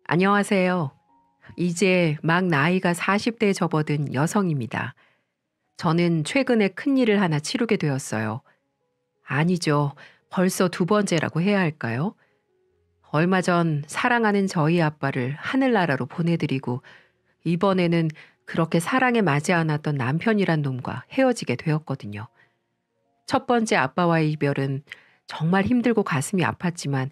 안녕하세요. 이제 막 나이가 40대에 접어든 여성입니다. 저는 최근에 큰일을 하나 치르게 되었어요. 아니죠. 벌써 두 번째라고 해야 할까요? 얼마 전 사랑하는 저희 아빠를 하늘나라로 보내드리고 이번에는 그렇게 사랑에 맞지 않았던 남편이란 놈과 헤어지게 되었거든요. 첫 번째 아빠와의 이별은 정말 힘들고 가슴이 아팠지만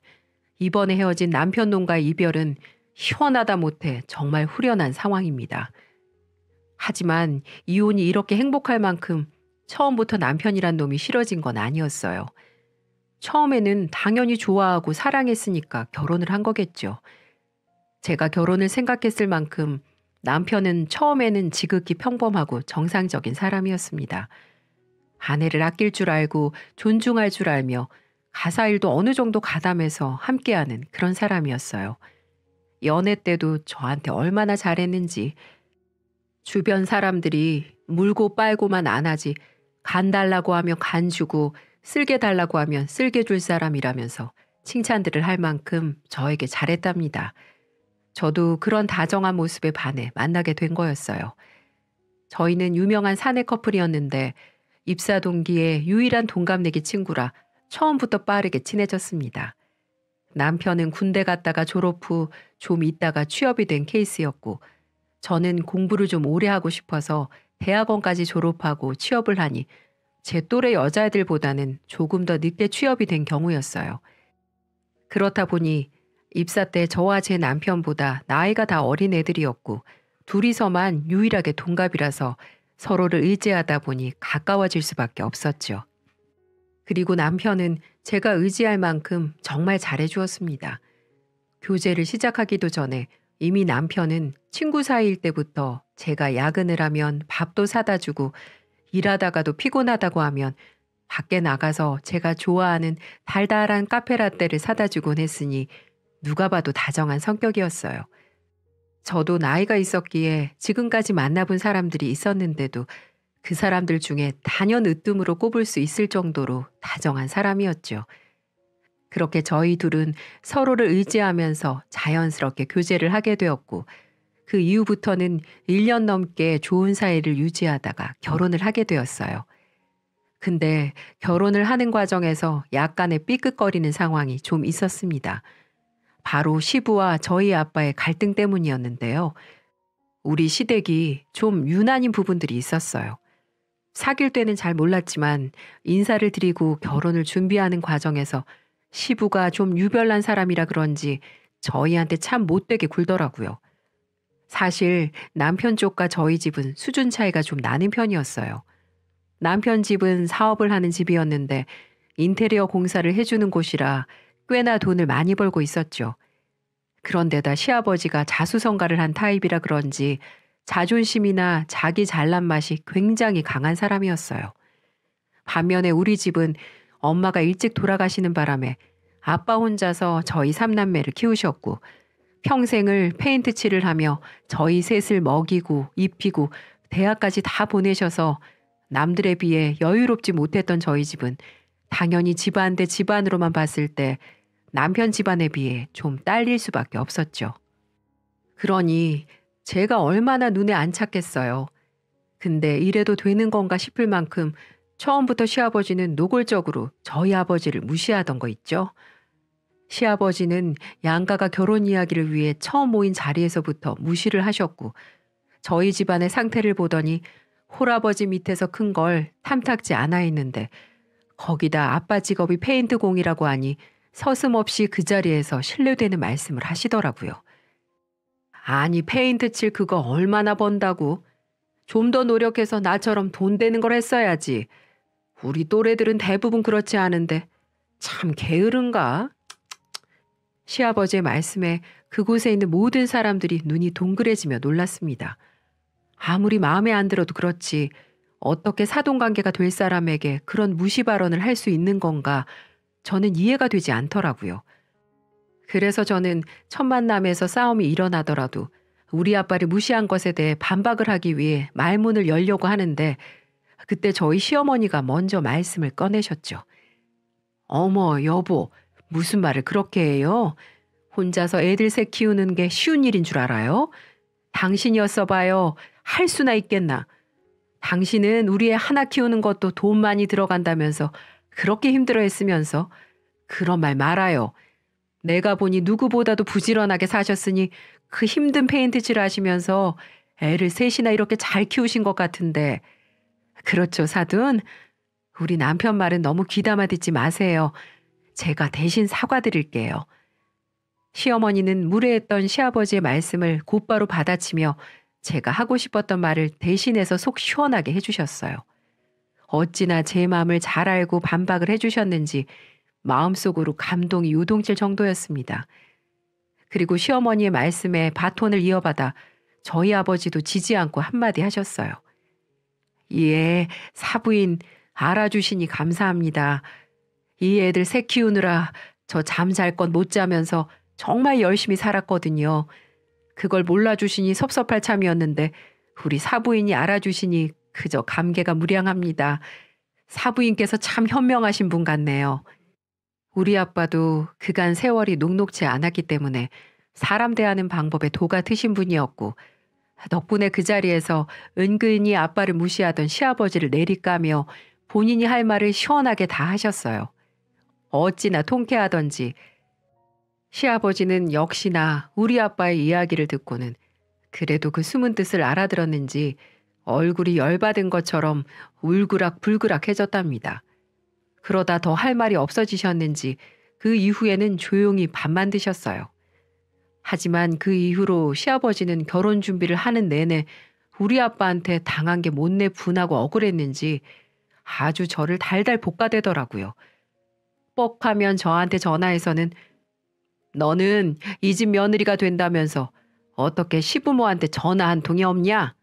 이번에 헤어진 남편 놈과의 이별은 시원하다 못해 정말 후련한 상황입니다. 하지만 이혼이 이렇게 행복할 만큼 처음부터 남편이란 놈이 싫어진 건 아니었어요. 처음에는 당연히 좋아하고 사랑했으니까 결혼을 한 거겠죠. 제가 결혼을 생각했을 만큼 남편은 처음에는 지극히 평범하고 정상적인 사람이었습니다. 아내를 아낄 줄 알고 존중할 줄 알며 가사 일도 어느 정도 가담해서 함께하는 그런 사람이었어요. 연애 때도 저한테 얼마나 잘했는지 주변 사람들이 물고 빨고만 안 하지 간 달라고 하면 간 주고 쓸개 달라고 하면 쓸개 줄 사람이라면서 칭찬들을 할 만큼 저에게 잘했답니다. 저도 그런 다정한 모습에 반해 만나게 된 거였어요. 저희는 유명한 사내 커플이었는데 입사 동기의 유일한 동갑내기 친구라 처음부터 빠르게 친해졌습니다. 남편은 군대 갔다가 졸업 후 좀 있다가 취업이 된 케이스였고 저는 공부를 좀 오래 하고 싶어서 대학원까지 졸업하고 취업을 하니 제 또래 여자애들보다는 조금 더 늦게 취업이 된 경우였어요. 그렇다 보니 입사 때 저와 제 남편보다 나이가 다 어린 애들이었고 둘이서만 유일하게 동갑이라서 서로를 의지하다 보니 가까워질 수밖에 없었죠. 그리고 남편은 제가 의지할 만큼 정말 잘해주었습니다. 교제를 시작하기도 전에 이미 남편은 친구 사이일 때부터 제가 야근을 하면 밥도 사다 주고 일하다가도 피곤하다고 하면 밖에 나가서 제가 좋아하는 달달한 카페라떼를 사다 주곤 했으니 누가 봐도 다정한 성격이었어요. 저도 나이가 있었기에 지금까지 만나본 사람들이 있었는데도 그 사람들 중에 단연 으뜸으로 꼽을 수 있을 정도로 다정한 사람이었죠. 그렇게 저희 둘은 서로를 의지하면서 자연스럽게 교제를 하게 되었고 그 이후부터는 1년 넘게 좋은 사이를 유지하다가 결혼을 하게 되었어요. 근데 결혼을 하는 과정에서 약간의 삐끗거리는 상황이 좀 있었습니다. 바로 시부와 저희 아빠의 갈등 때문이었는데요. 우리 시댁이 좀 유난인 부분들이 있었어요. 사귈 때는 잘 몰랐지만 인사를 드리고 결혼을 준비하는 과정에서 시부가 좀 유별난 사람이라 그런지 저희한테 참 못되게 굴더라고요. 사실 남편 쪽과 저희 집은 수준 차이가 좀 나는 편이었어요. 남편 집은 사업을 하는 집이었는데 인테리어 공사를 해주는 곳이라 꽤나 돈을 많이 벌고 있었죠. 그런데다 시아버지가 자수성가를 한 타입이라 그런지 자존심이나 자기 잘난 맛이 굉장히 강한 사람이었어요. 반면에 우리 집은 엄마가 일찍 돌아가시는 바람에 아빠 혼자서 저희 삼남매를 키우셨고 평생을 페인트 칠을 하며 저희 셋을 먹이고 입히고 대학까지 다 보내셔서 남들에 비해 여유롭지 못했던 저희 집은 당연히 집안 대 집안으로만 봤을 때 남편 집안에 비해 좀 딸릴 수밖에 없었죠. 그러니 제가 얼마나 눈에 안 찼겠어요. 근데 이래도 되는 건가 싶을 만큼 처음부터 시아버지는 노골적으로 저희 아버지를 무시하던 거 있죠. 시아버지는 양가가 결혼 이야기를 위해 처음 모인 자리에서부터 무시를 하셨고 저희 집안의 상태를 보더니 홀아버지 밑에서 큰 걸 탐탁지 않아 했는데 거기다 아빠 직업이 페인트 공이라고 하니 서슴없이 그 자리에서 신뢰되는 말씀을 하시더라고요. 아니 페인트 칠 그거 얼마나 번다고? 좀 더 노력해서 나처럼 돈 되는 걸 했어야지. 우리 또래들은 대부분 그렇지 않은데 참 게으른가? 시아버지의 말씀에 그곳에 있는 모든 사람들이 눈이 동그래지며 놀랐습니다. 아무리 마음에 안 들어도 그렇지 어떻게 사돈관계가 될 사람에게 그런 무시 발언을 할 수 있는 건가 저는 이해가 되지 않더라고요. 그래서 저는 첫 만남에서 싸움이 일어나더라도 우리 아빠를 무시한 것에 대해 반박을 하기 위해 말문을 열려고 하는데 그때 저희 시어머니가 먼저 말씀을 꺼내셨죠. 어머 여보 무슨 말을 그렇게 해요? 혼자서 애들 셋 키우는 게 쉬운 일인 줄 알아요? 당신이었어 봐요. 할 수나 있겠나. 당신은 우리 애 하나 키우는 것도 돈 많이 들어간다면서 그렇게 힘들어했으면서 그런 말 말아요. 내가 보니 누구보다도 부지런하게 사셨으니 그 힘든 페인트칠 하시면서 애를 셋이나 이렇게 잘 키우신 것 같은데. 그렇죠, 사돈? 우리 남편 말은 너무 귀담아 듣지 마세요. 제가 대신 사과드릴게요. 시어머니는 무례했던 시아버지의 말씀을 곧바로 받아치며 제가 하고 싶었던 말을 대신해서 속 시원하게 해주셨어요. 어찌나 제 마음을 잘 알고 반박을 해주셨는지 마음속으로 감동이 요동칠 정도였습니다. 그리고 시어머니의 말씀에 바톤을 이어받아 저희 아버지도 지지 않고 한마디 하셨어요. 예, 사부인 알아주시니 감사합니다. 이 애들 새 키우느라 저 잠잘 건 못 자면서 정말 열심히 살았거든요. 그걸 몰라주시니 섭섭할 참이었는데 우리 사부인이 알아주시니 그저 감개가 무량합니다. 사부인께서 참 현명하신 분 같네요. 우리 아빠도 그간 세월이 녹록지 않았기 때문에 사람 대하는 방법에 도가 트신 분이었고 덕분에 그 자리에서 은근히 아빠를 무시하던 시아버지를 내리까며 본인이 할 말을 시원하게 다 하셨어요. 어찌나 통쾌하던지 시아버지는 역시나 우리 아빠의 이야기를 듣고는 그래도 그 숨은 뜻을 알아들었는지 얼굴이 열받은 것처럼 울그락불그락해졌답니다. 그러다 더 할 말이 없어지셨는지 그 이후에는 조용히 밥만 드셨어요. 하지만 그 이후로 시아버지는 결혼 준비를 하는 내내 우리 아빠한테 당한 게 못내 분하고 억울했는지 아주 저를 달달 볶아대더라고요. 뻑하면 저한테 전화해서는 너는 이 집 며느리가 된다면서 어떻게 시부모한테 전화 한 통이 없냐?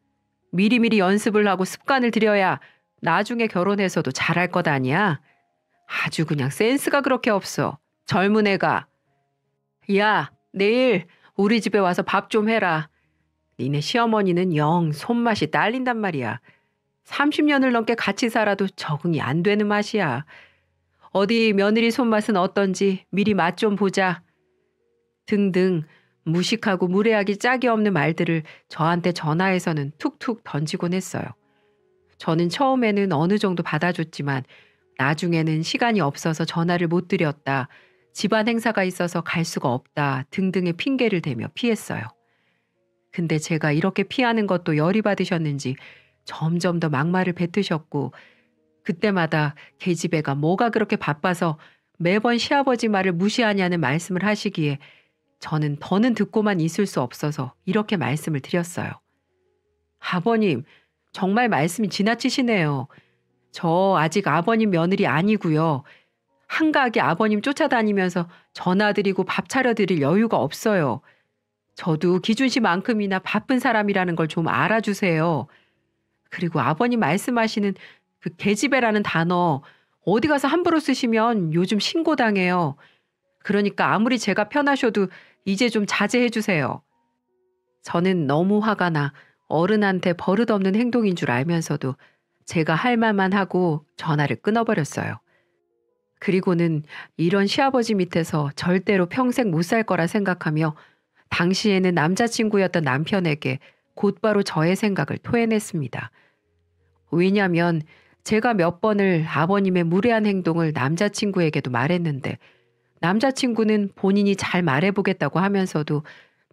미리미리 연습을 하고 습관을 들여야 나중에 결혼해서도 잘할 것 아니야? 아주 그냥 센스가 그렇게 없어. 젊은 애가. 야, 내일 우리 집에 와서 밥 좀 해라. 니네 시어머니는 영 손맛이 딸린단 말이야. 30년을 넘게 같이 살아도 적응이 안 되는 맛이야. 어디 며느리 손맛은 어떤지 미리 맛 좀 보자. 등등 무식하고 무례하기 짝이 없는 말들을 저한테 전화해서는 툭툭 던지곤 했어요. 저는 처음에는 어느 정도 받아줬지만 나중에는 시간이 없어서 전화를 못 드렸다, 집안 행사가 있어서 갈 수가 없다 등등의 핑계를 대며 피했어요. 근데 제가 이렇게 피하는 것도 열이 받으셨는지 점점 더 막말을 뱉으셨고 그때마다 계집애가 뭐가 그렇게 바빠서 매번 시아버지 말을 무시하냐는 말씀을 하시기에 저는 더는 듣고만 있을 수 없어서 이렇게 말씀을 드렸어요. 아버님, 정말 말씀이 지나치시네요. 저 아직 아버님 며느리 아니고요. 한가하게 아버님 쫓아다니면서 전화드리고 밥 차려드릴 여유가 없어요. 저도 기준 씨만큼이나 바쁜 사람이라는 걸 좀 알아주세요. 그리고 아버님 말씀하시는 그 계집애라는 단어 어디 가서 함부로 쓰시면 요즘 신고당해요. 그러니까 아무리 제가 편하셔도 이제 좀 자제해 주세요. 저는 너무 화가 나 어른한테 버릇없는 행동인 줄 알면서도 제가 할 말만 하고 전화를 끊어버렸어요. 그리고는 이런 시아버지 밑에서 절대로 평생 못 살 거라 생각하며 당시에는 남자친구였던 남편에게 곧바로 저의 생각을 토해냈습니다. 왜냐하면 제가 몇 번을 아버님의 무례한 행동을 남자친구에게도 말했는데 남자친구는 본인이 잘 말해보겠다고 하면서도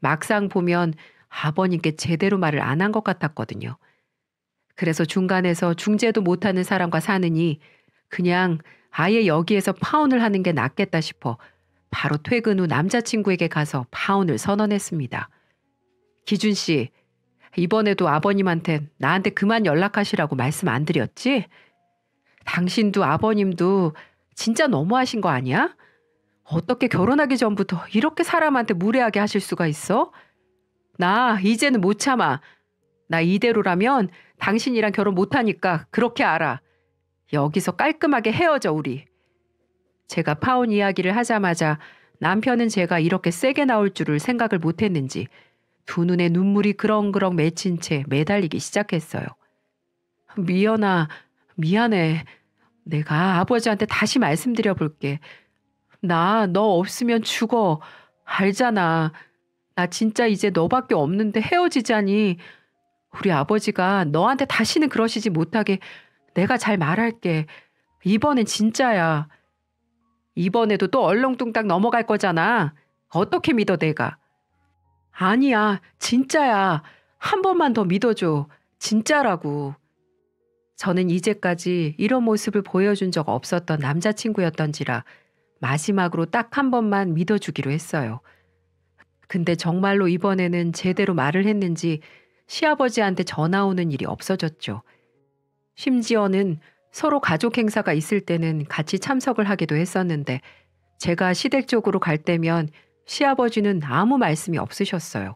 막상 보면 아버님께 제대로 말을 안 한 것 같았거든요. 그래서 중간에서 중재도 못하는 사람과 사느니 그냥 아예 여기에서 파혼을 하는 게 낫겠다 싶어 바로 퇴근 후 남자친구에게 가서 파혼을 선언했습니다. 기준 씨, 이번에도 아버님한테 나한테 그만 연락하시라고 말씀 안 드렸지? 당신도 아버님도 진짜 너무하신 거 아니야? 어떻게 결혼하기 전부터 이렇게 사람한테 무례하게 하실 수가 있어? 나 이제는 못 참아. 나 이대로라면 당신이랑 결혼 못하니까 그렇게 알아. 여기서 깔끔하게 헤어져 우리. 제가 파혼 이야기를 하자마자 남편은 제가 이렇게 세게 나올 줄을 생각을 못했는지 두 눈에 눈물이 그렁그렁 맺힌 채 매달리기 시작했어요. 미연아, 미안해. 내가 아버지한테 다시 말씀드려 볼게. 나 너 없으면 죽어. 알잖아. 나 진짜 이제 너밖에 없는데 헤어지자니. 우리 아버지가 너한테 다시는 그러시지 못하게 내가 잘 말할게. 이번엔 진짜야. 이번에도 또 얼렁뚱땅 넘어갈 거잖아. 어떻게 믿어 내가. 아니야. 진짜야. 한 번만 더 믿어줘. 진짜라고. 저는 이제까지 이런 모습을 보여준 적 없었던 남자친구였던지라 마지막으로 딱 한 번만 믿어주기로 했어요. 근데 정말로 이번에는 제대로 말을 했는지 시아버지한테 전화 오는 일이 없어졌죠. 심지어는 서로 가족 행사가 있을 때는 같이 참석을 하기도 했었는데 제가 시댁 쪽으로 갈 때면 시아버지는 아무 말씀이 없으셨어요.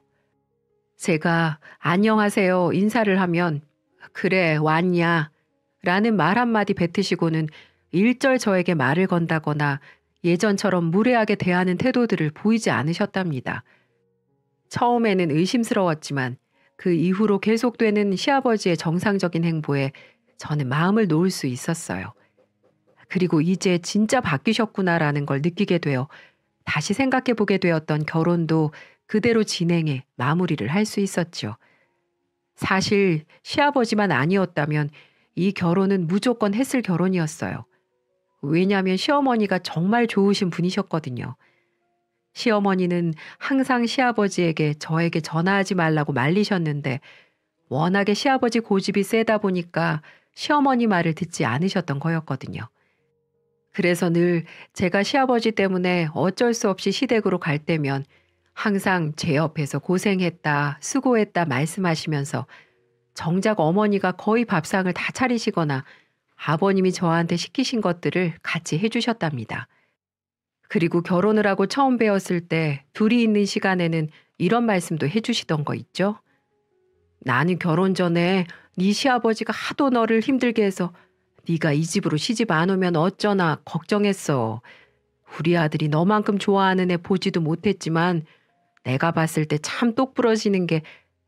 제가 안녕하세요 인사를 하면 그래 왔냐 라는 말 한마디 뱉으시고는 일절 저에게 말을 건다거나 예전처럼 무례하게 대하는 태도들을 보이지 않으셨답니다. 처음에는 의심스러웠지만 그 이후로 계속되는 시아버지의 정상적인 행보에 저는 마음을 놓을 수 있었어요. 그리고 이제 진짜 바뀌셨구나라는 걸 느끼게 되어 다시 생각해 보게 되었던 결혼도 그대로 진행해 마무리를 할 수 있었죠. 사실 시아버지만 아니었다면 이 결혼은 무조건 했을 결혼이었어요. 왜냐하면 시어머니가 정말 좋으신 분이셨거든요. 시어머니는 항상 시아버지에게 저에게 전화하지 말라고 말리셨는데 워낙에 시아버지 고집이 세다 보니까 시어머니 말을 듣지 않으셨던 거였거든요. 그래서 늘 제가 시아버지 때문에 어쩔 수 없이 시댁으로 갈 때면 항상 제 옆에서 고생했다, 수고했다 말씀하시면서 정작 어머니가 거의 밥상을 다 차리시거나 아버님이 저한테 시키신 것들을 같이 해주셨답니다. 그리고 결혼을 하고 처음 뵈었을 때 둘이 있는 시간에는 이런 말씀도 해주시던 거 있죠? 나는 결혼 전에 네 시아버지가 하도 너를 힘들게 해서 네가 이 집으로 시집 안 오면 어쩌나 걱정했어. 우리 아들이 너만큼 좋아하는 애 보지도 못했지만 내가 봤을 때 참 똑부러지는 게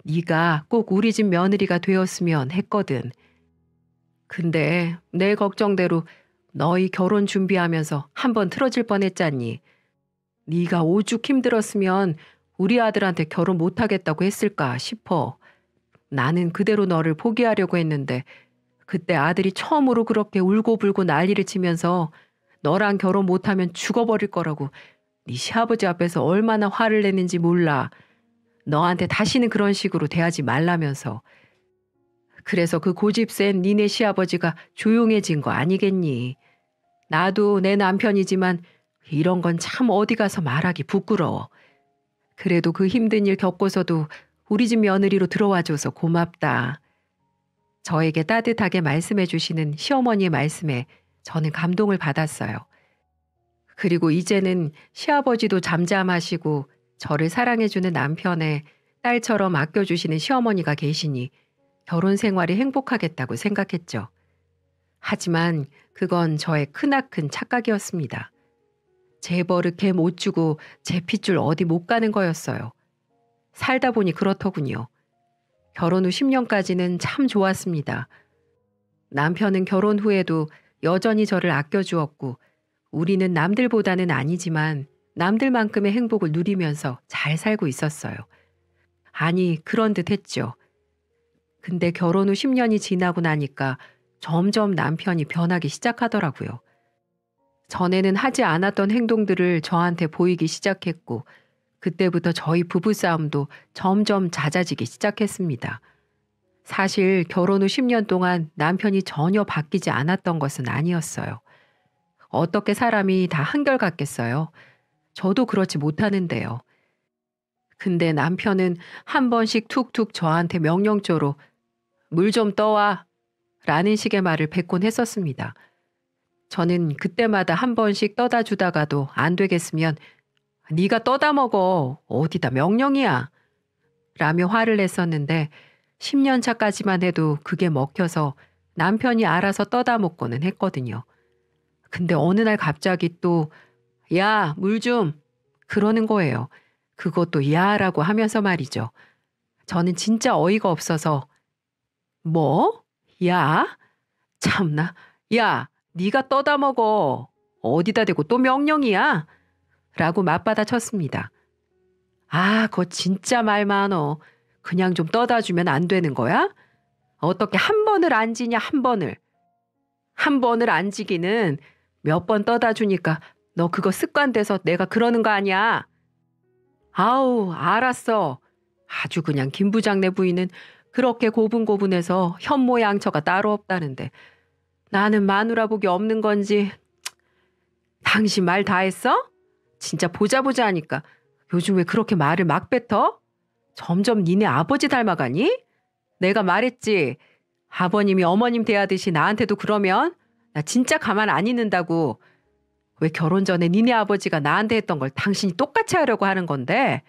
네가 꼭 우리 집 며느리가 되었으면 했거든. 근데 내 걱정대로 너희 결혼 준비하면서 한번 틀어질 뻔했잖니. 네가 오죽 힘들었으면 우리 아들한테 결혼 못하겠다고 했을까 싶어. 나는 그대로 너를 포기하려고 했는데 그때 아들이 처음으로 그렇게 울고불고 난리를 치면서 너랑 결혼 못하면 죽어버릴 거라고 네 시아버지 앞에서 얼마나 화를 내는지 몰라. 너한테 다시는 그런 식으로 대하지 말라면서. 그래서 그 고집 센 니네 시아버지가 조용해진 거 아니겠니? 나도 내 남편이지만 이런 건 참 어디 가서 말하기 부끄러워. 그래도 그 힘든 일 겪고서도 우리 집 며느리로 들어와줘서 고맙다. 저에게 따뜻하게 말씀해 주시는 시어머니의 말씀에 저는 감동을 받았어요. 그리고 이제는 시아버지도 잠잠하시고 저를 사랑해주는 남편에 딸처럼 아껴주시는 시어머니가 계시니 결혼 생활이 행복하겠다고 생각했죠. 하지만 그건 저의 크나큰 착각이었습니다. 제 버릇 개 못 주고 제 핏줄 어디 못 가는 거였어요. 살다 보니 그렇더군요. 결혼 후 10년까지는 참 좋았습니다. 남편은 결혼 후에도 여전히 저를 아껴주었고 우리는 남들보다는 아니지만 남들만큼의 행복을 누리면서 잘 살고 있었어요. 아니, 그런 듯 했죠. 근데 결혼 후 10년이 지나고 나니까 점점 남편이 변하기 시작하더라고요. 전에는 하지 않았던 행동들을 저한테 보이기 시작했고 그때부터 저희 부부싸움도 점점 잦아지기 시작했습니다. 사실 결혼 후 10년 동안 남편이 전혀 바뀌지 않았던 것은 아니었어요. 어떻게 사람이 다 한결같겠어요? 저도 그렇지 못하는데요. 근데 남편은 한 번씩 툭툭 저한테 명령조로 물 좀 떠와 라는 식의 말을 뱉곤 했었습니다. 저는 그때마다 한 번씩 떠다 주다가도 안 되겠으면 네가 떠다 먹어. 어디다 명령이야. 라며 화를 냈었는데 10년 차까지만 해도 그게 먹혀서 남편이 알아서 떠다 먹고는 했거든요. 근데 어느 날 갑자기 또 야, 물 좀 그러는 거예요. 그것도 야라고 하면서 말이죠. 저는 진짜 어이가 없어서 뭐? 야? 참나. 야, 네가 떠다 먹어. 어디다 대고 또 명령이야? 라고 맞받아 쳤습니다. 아, 그거 진짜 말 많어. 그냥 좀 떠다 주면 안 되는 거야? 어떻게 한 번을 안 지냐, 한 번을. 한 번을 안 지기는 몇 번 떠다 주니까 너 그거 습관돼서 내가 그러는 거 아니야. 아우, 알았어. 아주 그냥 김 부장네 부인은 그렇게 고분고분해서 현모양처가 따로 없다는데 나는 마누라 복이 없는 건지. 당신 말 다 했어? 진짜 보자 보자 하니까 요즘 왜 그렇게 말을 막 뱉어? 점점 니네 아버지 닮아가니? 내가 말했지. 아버님이 어머님 대하듯이 나한테도 그러면 나 진짜 가만 안 있는다고. 왜 결혼 전에 니네 아버지가 나한테 했던 걸 당신이 똑같이 하려고 하는 건데?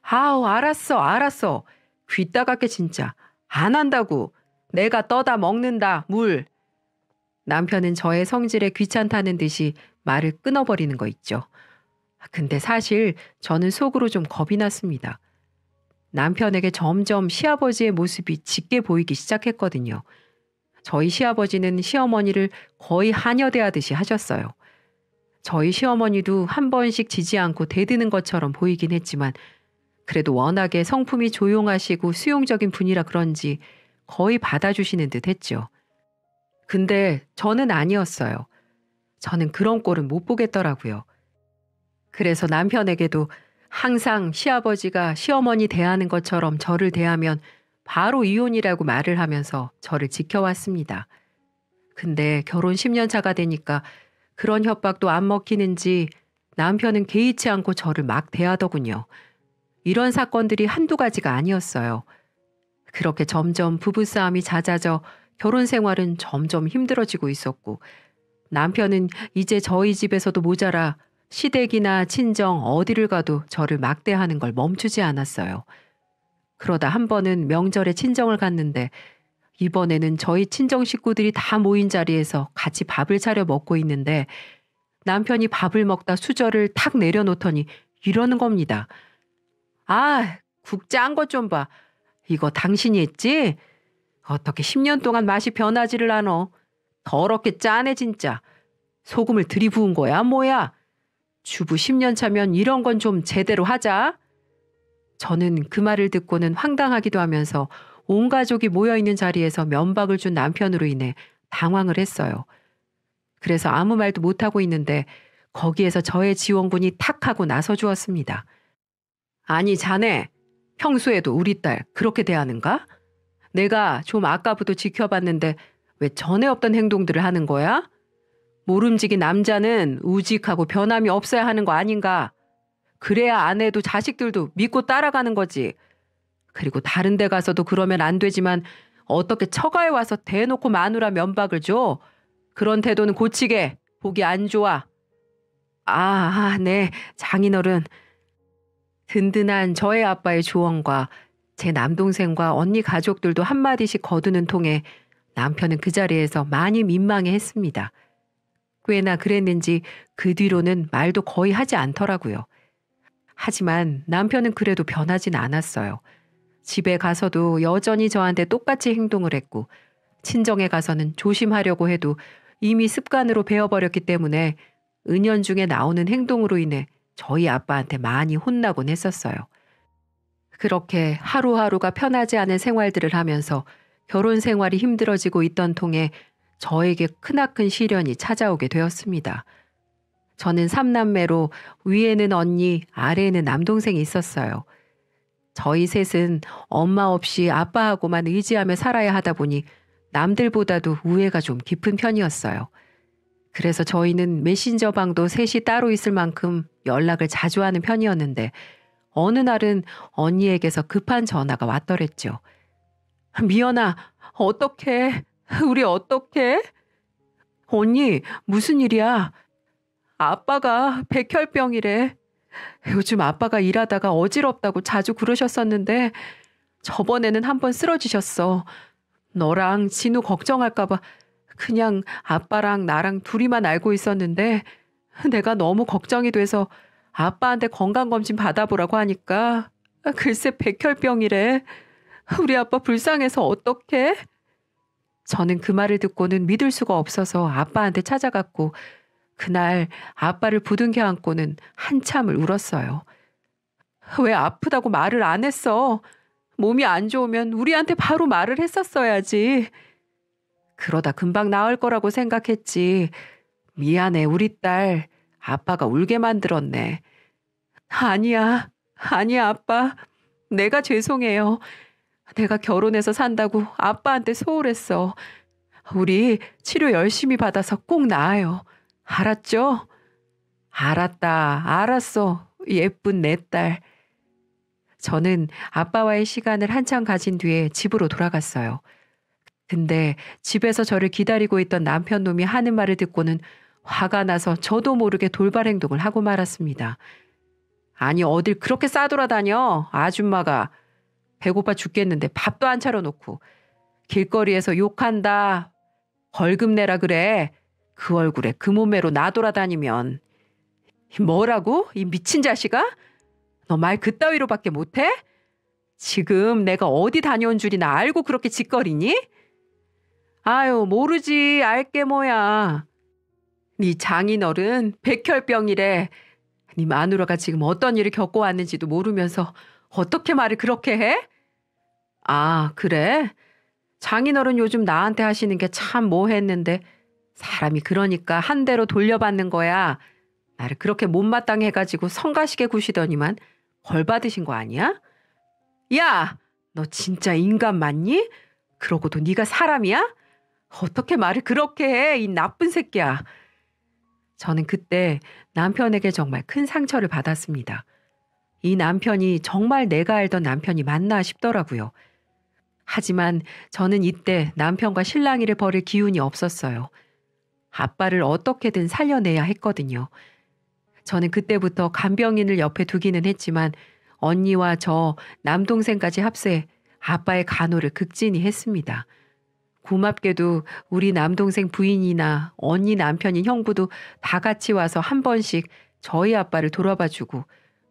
아우, 알았어, 알았어. 귀 따갑게 진짜. 안 한다고. 내가 떠다 먹는다, 물. 남편은 저의 성질에 귀찮다는 듯이 말을 끊어버리는 거 있죠. 근데 사실 저는 속으로 좀 겁이 났습니다. 남편에게 점점 시아버지의 모습이 짙게 보이기 시작했거든요. 저희 시아버지는 시어머니를 거의 하녀대하듯이 하셨어요. 저희 시어머니도 한 번씩 지지 않고 대드는 것처럼 보이긴 했지만 그래도 워낙에 성품이 조용하시고 수용적인 분이라 그런지 거의 받아주시는 듯 했죠. 근데 저는 아니었어요. 저는 그런 꼴은 못 보겠더라고요. 그래서 남편에게도 항상 시아버지가 시어머니 대하는 것처럼 저를 대하면 바로 이혼이라고 말을 하면서 저를 지켜왔습니다. 근데 결혼 10년 차가 되니까 그런 협박도 안 먹히는지 남편은 개의치 않고 저를 막 대하더군요. 이런 사건들이 한두 가지가 아니었어요. 그렇게 점점 부부싸움이 잦아져 결혼 생활은 점점 힘들어지고 있었고 남편은 이제 저희 집에서도 모자라 시댁이나 친정 어디를 가도 저를 막대하는 걸 멈추지 않았어요. 그러다 한 번은 명절에 친정을 갔는데 이번에는 저희 친정 식구들이 다 모인 자리에서 같이 밥을 차려 먹고 있는데 남편이 밥을 먹다 수저를 탁 내려놓더니 이러는 겁니다. 아, 국 짠 것 좀 봐. 이거 당신이 했지? 어떻게 10년 동안 맛이 변하지를 않어. 더럽게 짜네 진짜. 소금을 들이부은 거야 뭐야? 주부 10년 차면 이런 건 좀 제대로 하자. 저는 그 말을 듣고는 황당하기도 하면서 온 가족이 모여있는 자리에서 면박을 준 남편으로 인해 당황을 했어요. 그래서 아무 말도 못하고 있는데 거기에서 저의 지원군이 탁 하고 나서 주었습니다. 아니 자네, 평소에도 우리 딸 그렇게 대하는가? 내가 좀 아까부터 지켜봤는데 왜 전에 없던 행동들을 하는 거야? 모름지기 남자는 우직하고 변함이 없어야 하는 거 아닌가? 그래야 아내도 자식들도 믿고 따라가는 거지. 그리고 다른 데 가서도 그러면 안 되지만 어떻게 처가에 와서 대놓고 마누라 면박을 줘? 그런 태도는 고치게. 보기 안 좋아. 네, 장인어른. 든든한 저의 아빠의 조언과 제 남동생과 언니 가족들도 한마디씩 거두는 통에 남편은 그 자리에서 많이 민망해했습니다. 꽤나 그랬는지 그 뒤로는 말도 거의 하지 않더라고요. 하지만 남편은 그래도 변하진 않았어요. 집에 가서도 여전히 저한테 똑같이 행동을 했고 친정에 가서는 조심하려고 해도 이미 습관으로 배워버렸기 때문에 은연중에 나오는 행동으로 인해 저희 아빠한테 많이 혼나곤 했었어요. 그렇게 하루하루가 편하지 않은 생활들을 하면서 결혼 생활이 힘들어지고 있던 통에 저에게 크나큰 시련이 찾아오게 되었습니다. 저는 3남매로 위에는 언니, 아래에는 남동생이 있었어요. 저희 셋은 엄마 없이 아빠하고만 의지하며 살아야 하다 보니 남들보다도 우애가 좀 깊은 편이었어요. 그래서 저희는 메신저 방도 셋이 따로 있을 만큼 연락을 자주 하는 편이었는데 어느 날은 언니에게서 급한 전화가 왔더랬죠. 미연아, 어떡해? 우리 어떡해? 언니, 무슨 일이야? 아빠가 백혈병이래. 요즘 아빠가 일하다가 어지럽다고 자주 그러셨었는데 저번에는 한번 쓰러지셨어. 너랑 진우 걱정할까봐 그냥 아빠랑 나랑 둘이만 알고 있었는데 내가 너무 걱정이 돼서 아빠한테 건강검진 받아보라고 하니까 글쎄 백혈병이래. 우리 아빠 불쌍해서 어떡해? 저는 그 말을 듣고는 믿을 수가 없어서 아빠한테 찾아갔고 그날 아빠를 부둥켜 안고는 한참을 울었어요. 왜 아프다고 말을 안 했어? 몸이 안 좋으면 우리한테 바로 말을 했었어야지. 그러다 금방 나을 거라고 생각했지. 미안해, 우리 딸. 아빠가 울게 만들었네. 아니야, 아니야, 아빠. 내가 죄송해요. 내가 결혼해서 산다고 아빠한테 소홀했어. 우리 치료 열심히 받아서 꼭 나아요. 알았죠? 알았다, 알았어. 예쁜 내 딸. 저는 아빠와의 시간을 한참 가진 뒤에 집으로 돌아갔어요. 근데 집에서 저를 기다리고 있던 남편 놈이 하는 말을 듣고는 화가 나서 저도 모르게 돌발 행동을 하고 말았습니다. 아니, 어딜 그렇게 싸돌아다녀, 아줌마가. 배고파 죽겠는데 밥도 안 차려놓고. 길거리에서 욕한다. 벌금 내라 그래. 그 얼굴에 그 몸매로 나돌아다니면. 뭐라고? 이 미친 자식아? 너 말 그따위로밖에 못해? 지금 내가 어디 다녀온 줄이나 알고 그렇게 짓거리니? 아유, 모르지. 알게 뭐야. 네 장인어른 백혈병이래. 네 마누라가 지금 어떤 일을 겪어왔는지도 모르면서 어떻게 말을 그렇게 해? 아, 그래? 장인어른 요즘 나한테 하시는 게 참 뭐했는데 사람이 그러니까 한 대로 돌려받는 거야. 나를 그렇게 못마땅해 해가지고 성가시게 구시더니만 벌 받으신 거 아니야? 야, 너 진짜 인간 맞니? 그러고도 네가 사람이야? 어떻게 말을 그렇게 해, 이 나쁜 새끼야. 저는 그때 남편에게 정말 큰 상처를 받았습니다. 이 남편이 정말 내가 알던 남편이 맞나 싶더라고요. 하지만 저는 이때 남편과 실랑이를 벌일 기운이 없었어요. 아빠를 어떻게든 살려내야 했거든요. 저는 그때부터 간병인을 옆에 두기는 했지만 언니와 저 남동생까지 합세해 아빠의 간호를 극진히 했습니다. 고맙게도 우리 남동생 부인이나 언니 남편인 형부도 다 같이 와서 한 번씩 저희 아빠를 돌아봐주고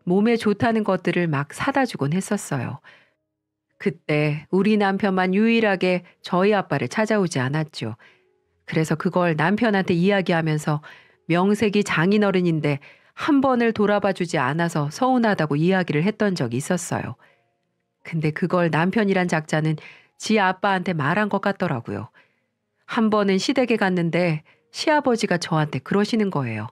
몸에 좋다는 것들을 막 사다 주곤 했었어요. 그때 우리 남편만 유일하게 저희 아빠를 찾아오지 않았죠. 그래서 그걸 남편한테 이야기하면서 명색이 장인어른인데 한 번을 돌아봐 주지 않아서 서운하다고 이야기를 했던 적이 있었어요. 근데 그걸 남편이란 작자는 지 아빠한테 말한 것 같더라고요. 한 번은 시댁에 갔는데 시아버지가 저한테 그러시는 거예요.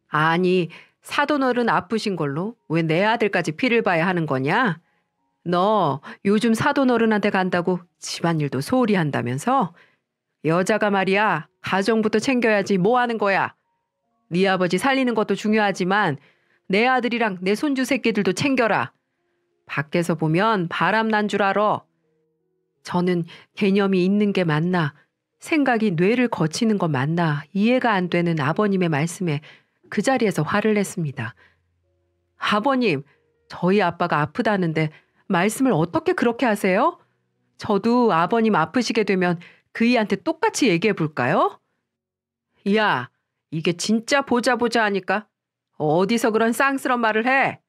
아니, 사돈어른 아프신 걸로 왜 내 아들까지 피를 봐야 하는 거냐? 너 요즘 사돈어른한테 간다고 집안일도 소홀히 한다면서? 여자가 말이야, 가정부터 챙겨야지 뭐 하는 거야? 네 아버지 살리는 것도 중요하지만 내 아들이랑 내 손주 새끼들도 챙겨라. 밖에서 보면 바람 난 줄 알아. 저는 개념이 있는 게 맞나, 생각이 뇌를 거치는 거 맞나 이해가 안 되는 아버님의 말씀에 그 자리에서 화를 냈습니다. 아버님, 저희 아빠가 아프다는데 말씀을 어떻게 그렇게 하세요? 저도 아버님 아프시게 되면 그이한테 똑같이 얘기해 볼까요? 야, 이게 진짜 보자 하니까 어디서 그런 쌍스런 말을 해?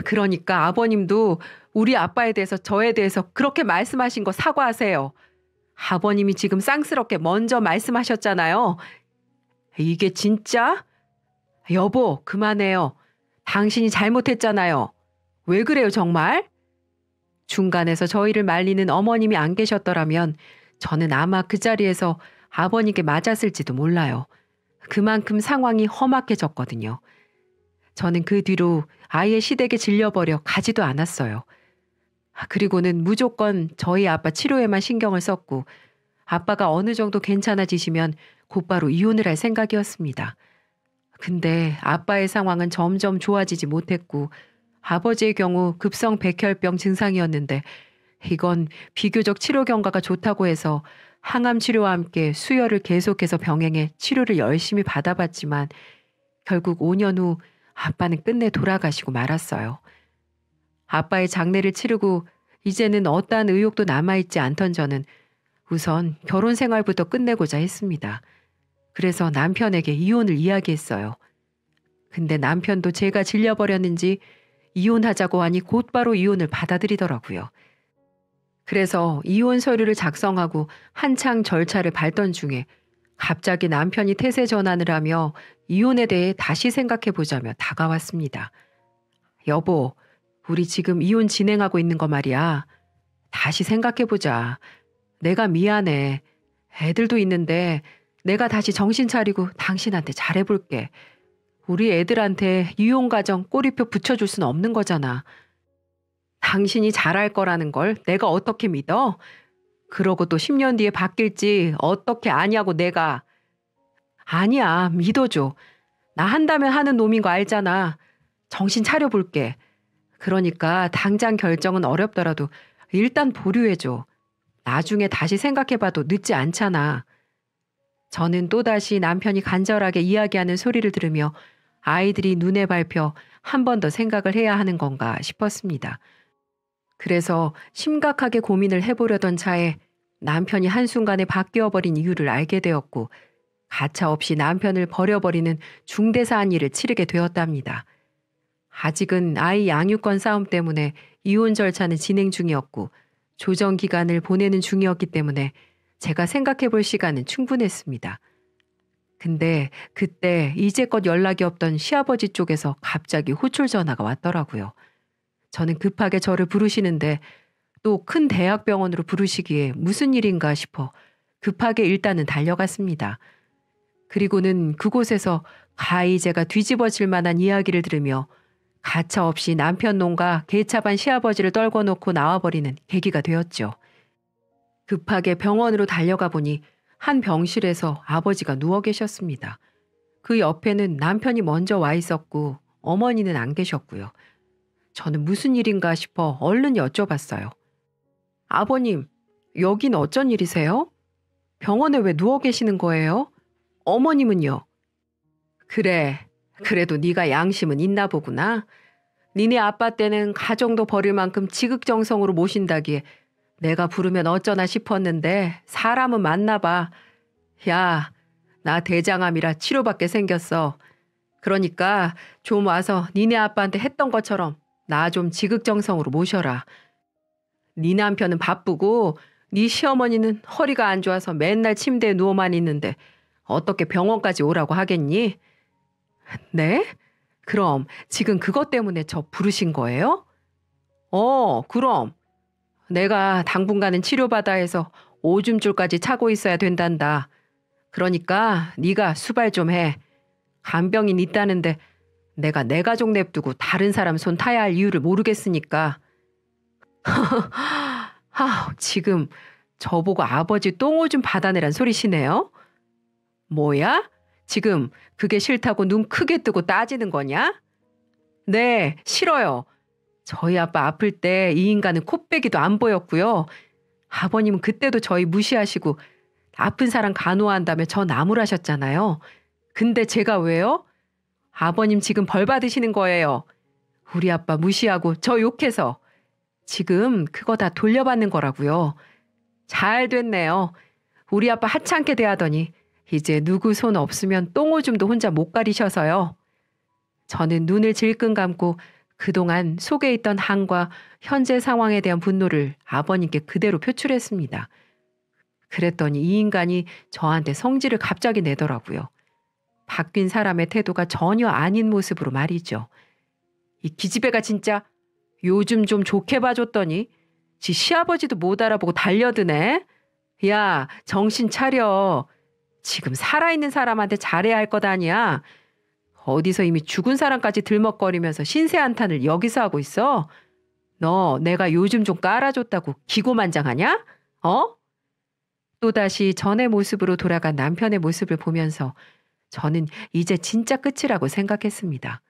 그러니까 아버님도 우리 아빠에 대해서 저에 대해서 그렇게 말씀하신 거 사과하세요. 아버님이 지금 쌍스럽게 먼저 말씀하셨잖아요. 이게 진짜? 여보, 그만해요. 당신이 잘못했잖아요. 왜 그래요, 정말? 중간에서 저희를 말리는 어머님이 안 계셨더라면 저는 아마 그 자리에서 아버님께 맞았을지도 몰라요. 그만큼 상황이 험악해졌거든요. 저는 그 뒤로 아예 시댁에 질려버려 가지도 않았어요. 그리고는 무조건 저희 아빠 치료에만 신경을 썼고 아빠가 어느 정도 괜찮아지시면 곧바로 이혼을 할 생각이었습니다. 근데 아빠의 상황은 점점 좋아지지 못했고 아버지의 경우 급성 백혈병 증상이었는데 이건 비교적 치료 경과가 좋다고 해서 항암 치료와 함께 수혈을 계속해서 병행해 치료를 열심히 받아봤지만 결국 5년 후 아빠는 끝내 돌아가시고 말았어요. 아빠의 장례를 치르고 이제는 어떠한 의욕도 남아있지 않던 저는 우선 결혼 생활부터 끝내고자 했습니다. 그래서 남편에게 이혼을 이야기했어요. 근데 남편도 제가 질려버렸는지 이혼하자고 하니 곧바로 이혼을 받아들이더라고요. 그래서 이혼 서류를 작성하고 한창 절차를 밟던 중에 갑자기 남편이 태세 전환을 하며 이혼에 대해 다시 생각해보자며 다가왔습니다. 여보, 우리 지금 이혼 진행하고 있는 거 말이야. 다시 생각해보자. 내가 미안해. 애들도 있는데 내가 다시 정신 차리고 당신한테 잘해볼게. 우리 애들한테 이혼가정 꼬리표 붙여줄 수는 없는 거잖아. 당신이 잘할 거라는 걸 내가 어떻게 믿어? 그러고 또 10년 뒤에 바뀔지 어떻게 아냐고 내가. 아니야, 믿어줘. 나 한다면 하는 놈인 거 알잖아. 정신 차려볼게. 그러니까 당장 결정은 어렵더라도 일단 보류해줘. 나중에 다시 생각해봐도 늦지 않잖아. 저는 또다시 남편이 간절하게 이야기하는 소리를 들으며 아이들이 눈에 밟혀 한 번 더 생각을 해야 하는 건가 싶었습니다. 그래서 심각하게 고민을 해보려던 차에 남편이 한순간에 바뀌어버린 이유를 알게 되었고 가차없이 남편을 버려버리는 중대사한 일을 치르게 되었답니다. 아직은 아이 양육권 싸움 때문에 이혼 절차는 진행 중이었고 조정 기간을 보내는 중이었기 때문에 제가 생각해 볼 시간은 충분했습니다. 근데 그때 이제껏 연락이 없던 시아버지 쪽에서 갑자기 호출 전화가 왔더라고요. 저는 급하게 저를 부르시는데 또 큰 대학병원으로 부르시기에 무슨 일인가 싶어 급하게 일단은 달려갔습니다. 그리고는 그곳에서 가히 제가 뒤집어질 만한 이야기를 들으며 가차없이 남편 놈과 개차반 시아버지를 떨궈 놓고 나와버리는 계기가 되었죠. 급하게 병원으로 달려가 보니 한 병실에서 아버지가 누워 계셨습니다. 그 옆에는 남편이 먼저 와 있었고 어머니는 안 계셨고요. 저는 무슨 일인가 싶어 얼른 여쭤봤어요. 아버님, 여긴 어쩐 일이세요? 병원에 왜 누워 계시는 거예요? 어머님은요? 그래, 그래도 네가 양심은 있나 보구나. 니네 아빠 때는 가정도 버릴 만큼 지극정성으로 모신다기에 내가 부르면 어쩌나 싶었는데 사람은 맞나 봐. 야, 나 대장암이라 치료받게 생겼어. 그러니까 좀 와서 니네 아빠한테 했던 것처럼 나 좀 지극정성으로 모셔라. 네 남편은 바쁘고 네 시어머니는 허리가 안 좋아서 맨날 침대에 누워만 있는데 어떻게 병원까지 오라고 하겠니? 네? 그럼 지금 그것 때문에 저 부르신 거예요? 그럼. 내가 당분간은 치료받아 해서 오줌줄까지 차고 있어야 된단다. 그러니까 네가 수발 좀 해. 간병인 있다는데 내가 내 가족 냅두고 다른 사람 손 타야 할 이유를 모르겠으니까. 지금 저보고 아버지 똥오줌 받아내란 소리시네요? 뭐야? 지금 그게 싫다고 눈 크게 뜨고 따지는 거냐? 네, 싫어요. 저희 아빠 아플 때 이 인간은 코빼기도 안 보였고요. 아버님은 그때도 저희 무시하시고 아픈 사람 간호한다며 저 나무라셨잖아요. 근데 제가 왜요? 아버님 지금 벌 받으시는 거예요. 우리 아빠 무시하고 저 욕해서. 지금 그거 다 돌려받는 거라고요. 잘 됐네요. 우리 아빠 하찮게 대하더니 이제 누구 손 없으면 똥오줌도 혼자 못 가리셔서요. 저는 눈을 질끈 감고 그동안 속에 있던 한과 현재 상황에 대한 분노를 아버님께 그대로 표출했습니다. 그랬더니 이 인간이 저한테 성질을 갑자기 내더라고요. 바뀐 사람의 태도가 전혀 아닌 모습으로 말이죠. 이 기집애가 진짜 요즘 좀 좋게 봐줬더니 지 시아버지도 못 알아보고 달려드네. 야, 정신 차려. 지금 살아있는 사람한테 잘해야 할 것 아니야. 어디서 이미 죽은 사람까지 들먹거리면서 신세한탄을 여기서 하고 있어? 너 내가 요즘 좀 깔아줬다고 기고만장하냐? 또다시 전의 모습으로 돌아간 남편의 모습을 보면서 저는 이제 진짜 끝이라고 생각했습니다.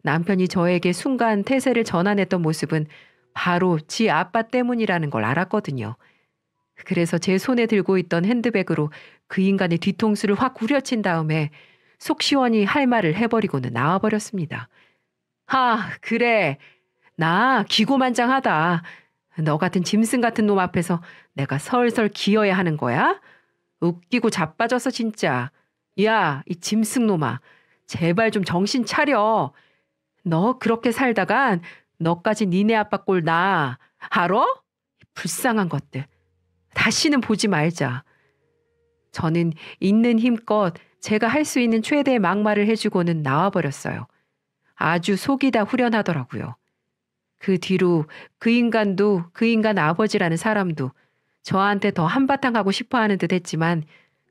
남편이 저에게 순간 태세를 전환했던 모습은 바로 지 아빠 때문이라는 걸 알았거든요. 그래서 제 손에 들고 있던 핸드백으로 그 인간의 뒤통수를 확 후려친 다음에 속 시원히 할 말을 해버리고는 나와버렸습니다. 그래. 나 기고만장하다. 너 같은 짐승 같은 놈 앞에서 내가 설설 기어야 하는 거야? 웃기고 자빠져서 진짜. 야, 이 짐승 놈아. 제발 좀 정신 차려. 너 그렇게 살다간 너까지 니네 아빠 꼴 나. 알아? 불쌍한 것들. 다시는 보지 말자. 저는 있는 힘껏 제가 할 수 있는 최대의 막말을 해주고는 나와버렸어요. 아주 속이 다 후련하더라고요. 그 뒤로 그 인간도 그 인간 아버지라는 사람도 저한테 더 한바탕 하고 싶어 하는 듯 했지만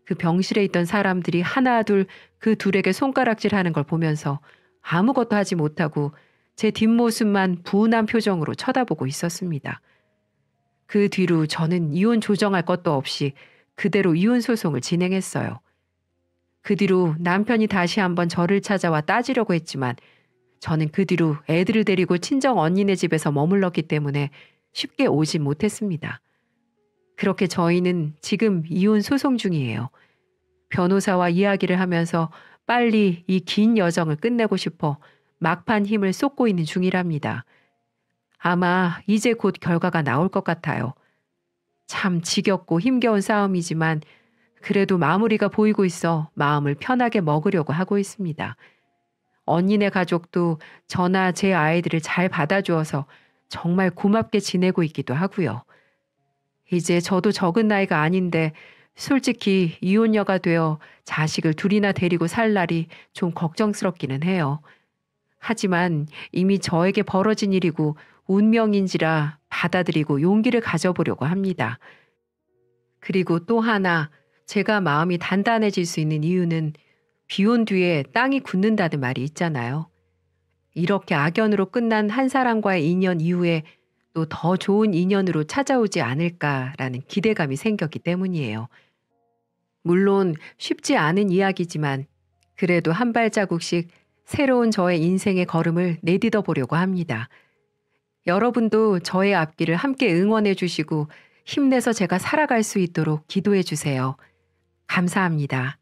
그 병실에 있던 사람들이 하나 둘 그 둘에게 손가락질 하는 걸 보면서 아무것도 하지 못하고 제 뒷모습만 분한 표정으로 쳐다보고 있었습니다. 그 뒤로 저는 이혼 조정할 것도 없이 그대로 이혼 소송을 진행했어요. 그 뒤로 남편이 다시 한번 저를 찾아와 따지려고 했지만 저는 그 뒤로 애들을 데리고 친정 언니네 집에서 머물렀기 때문에 쉽게 오진 못했습니다. 그렇게 저희는 지금 이혼 소송 중이에요. 변호사와 이야기를 하면서 빨리 이 긴 여정을 끝내고 싶어 막판 힘을 쏟고 있는 중이랍니다. 아마 이제 곧 결과가 나올 것 같아요. 참 지겹고 힘겨운 싸움이지만 그래도 마무리가 보이고 있어 마음을 편하게 먹으려고 하고 있습니다. 언니네 가족도 저나 제 아이들을 잘 받아주어서 정말 고맙게 지내고 있기도 하고요. 이제 저도 적은 나이가 아닌데 솔직히 이혼녀가 되어 자식을 둘이나 데리고 살 날이 좀 걱정스럽기는 해요. 하지만 이미 저에게 벌어진 일이고 운명인지라 받아들이고 용기를 가져보려고 합니다. 그리고 또 하나 제가 마음이 단단해질 수 있는 이유는 비온 뒤에 땅이 굳는다는 말이 있잖아요. 이렇게 악연으로 끝난 한 사람과의 인연 이후에 또 더 좋은 인연으로 찾아오지 않을까라는 기대감이 생겼기 때문이에요. 물론 쉽지 않은 이야기지만 그래도 한 발자국씩 새로운 저의 인생의 걸음을 내딛어 보려고 합니다. 여러분도 저의 앞길을 함께 응원해 주시고 힘내서 제가 살아갈 수 있도록 기도해 주세요. 감사합니다.